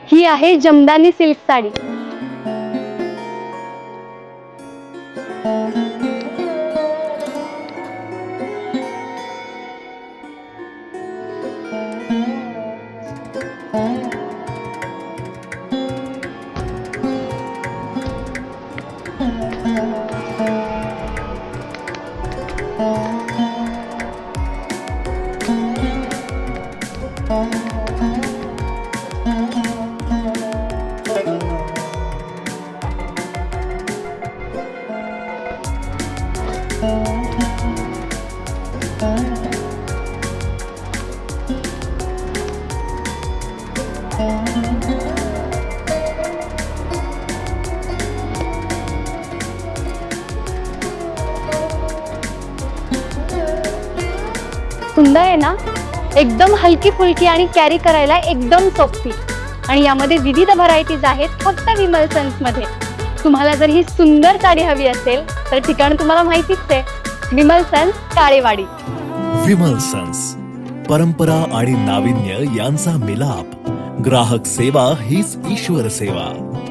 ही आहे जमदानी सिल्क साडी. सुंदर आहे ना, एकदम हलकी फुलकी आणि कॅरी करायला एकदम सोपी. आणि यामध्ये विविध व्हरायटीज आहेत फक्त विमल सन्स मध्ये. तुम्हाला जर ही सुंदर साडी हवी असेल तर ठिकाण तुम्हाला माहितीच आहे, विमल सन्स काळेवाडी. विमल सन्स, परंपरा आणि नाविन्य यांचा मिलाप. ग्राहक सेवा हीच ईश्वर सेवा.